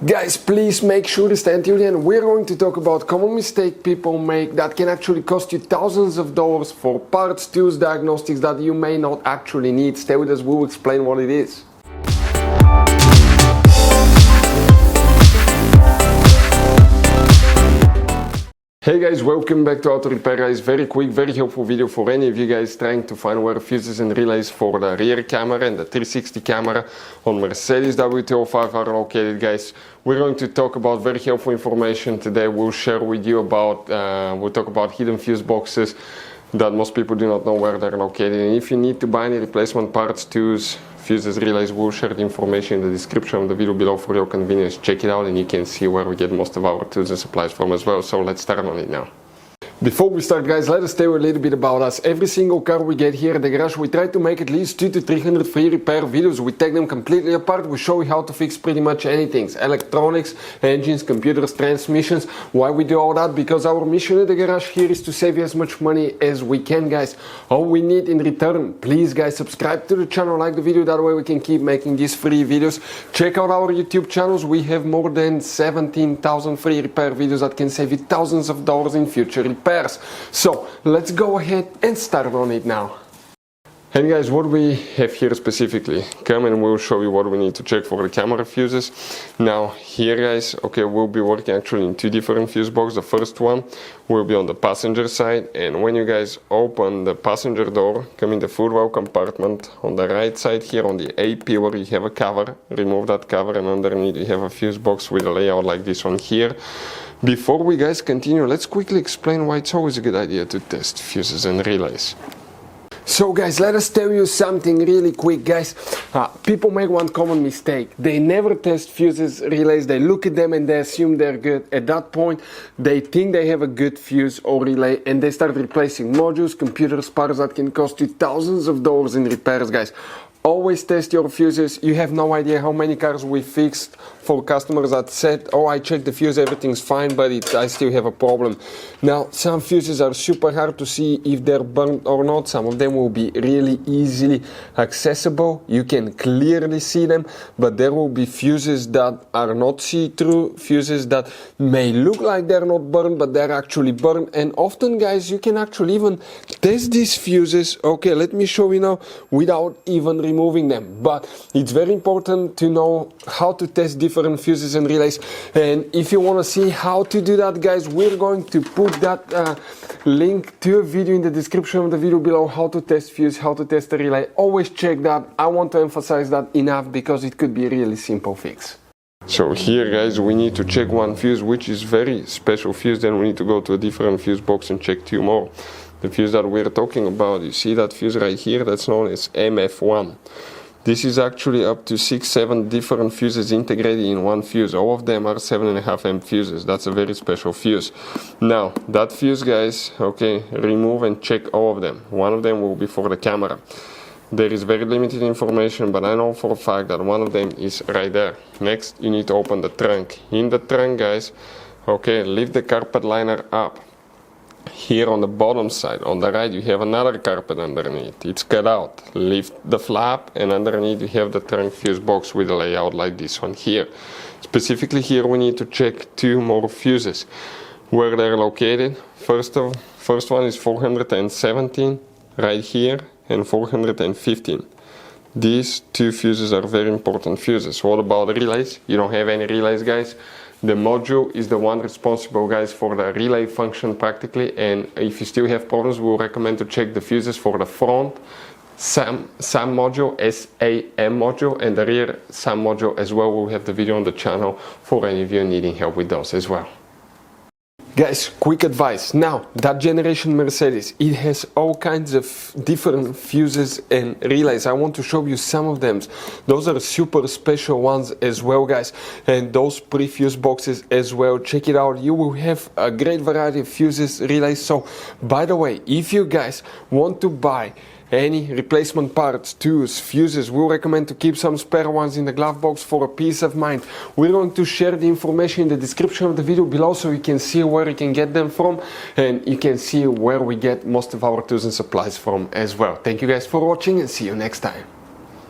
Guys, please make sure to stay until the end. We're going to talk about common mistake people make that can actually cost you thousands of dollars for parts, tools, diagnostics that you may not actually need. Stay with us, we'll explain what it is. Hey guys, welcome back to Auto Repair Guys. Very quick, very helpful video for any of you guys trying to find where fuses and relays for the rear camera and the 360 camera on Mercedes W205 are located, guys. We're going to talk about very helpful information today. We'll share with you about, we'll talk about hidden fuse boxes that most people do not know where they're located. And if you need to buy any replacement parts, tools, fuses, relays, we'll share the information in the description of the video below for your convenience. Check it out and you can see where we get most of our tools and supplies from as well. So let's start on it now. Before we start, guys, let us tell you a little bit about us. Every single car we get here at the garage, we try to make at least 200 to 300 free repair videos. We take them completely apart. We show you how to fix pretty much anything. Electronics, engines, computers, transmissions. Why we do all that? Because our mission at the garage here is to save you as much money as we can, guys. All we need in return, please, guys, subscribe to the channel, like the video. That way we can keep making these free videos. Check out our YouTube channels. We have more than 17,000 free repair videos that can save you thousands of dollars in future repairs. So let's go ahead and start on it now. And guys, what we have here specifically, come and we'll show you what we need to check for the camera fuses. Now here, guys, okay, we'll be working actually in two different fuse boxes. The first one will be on the passenger side, and when you guys open the passenger door, come in the footwell compartment on the right side here on the AP where you have a cover, remove that cover, and underneath you have a fuse box with a layout like this one here. Before we guys continue, let's quickly explain why it's always a good idea to test fuses and relays. So guys, let us tell you something really quick, guys. People make one common mistake. They never test fuses, relays. They look at them and they assume they're good. At that point, they think they have a good fuse or relay and they start replacing modules, computers, parts that can cost you thousands of dollars in repairs, guys. Always test your fuses. You have no idea how many cars we fixed for customers that said, oh, I checked the fuse, everything's fine, but I still have a problem. Now, some fuses are super hard to see if they're burnt or not. Some of them will be really easily accessible. You can clearly see them, but there will be fuses that are not see-through, fuses that may look like they're not burned, but they're actually burned. And often, guys, you can actually even test these fuses. Okay, let me show you now without even removing them. But it's very important to know how to test different fuses and relays, and if you want to see how to do that, guys, we're going to put that link to a video in the description of the video below, how to test fuse, how to test the relay. Always check that. I want to emphasize that enough because it could be a really simple fix. So here, guys, we need to check one fuse, which is very special fuse. Then we need to go to a different fuse box and check two more. The fuse that we're talking about, you see that fuse right here, that's known as MF1. This is actually up to 6-7 different fuses integrated in one fuse. All of them are 7.5 amp fuses. That's a very special fuse. Now, that fuse, guys, okay, remove and check all of them. One of them will be for the camera. There is very limited information, but I know for a fact that one of them is right there. Next, you need to open the trunk. In the trunk, guys, okay, lift the carpet liner up. Here on the bottom side, on the right, you have another carpet underneath. It's cut out. Lift the flap, and underneath you have the trunk fuse box with a layout like this one here. Specifically here, we need to check two more fuses. Where they're located. First one is 417 right here, and 415. These two fuses are very important fuses. What about the relays? You don't have any relays, guys. The module is the one responsible, guys, for the relay function practically, and if you still have problems, we'll recommend to check the fuses for the front SAM module, SAM module, and the rear SAM module as well. We'll have the video on the channel for any of you needing help with those as well. Guys, quick advice. Now, that generation Mercedes, it has all kinds of different fuses and relays. I want to show you some of them. Those are super special ones as well, guys. And those pre-fuse boxes as well. Check it out. You will have a great variety of fuses, relays. So, by the way, if you guys want to buy any replacement parts, tools, fuses, we'll recommend to keep some spare ones in the glove box for a peace of mind. We're going to share the information in the description of the video below so you can see where you can get them from, and you can see where we get most of our tools and supplies from as well. Thank you guys for watching and see you next time.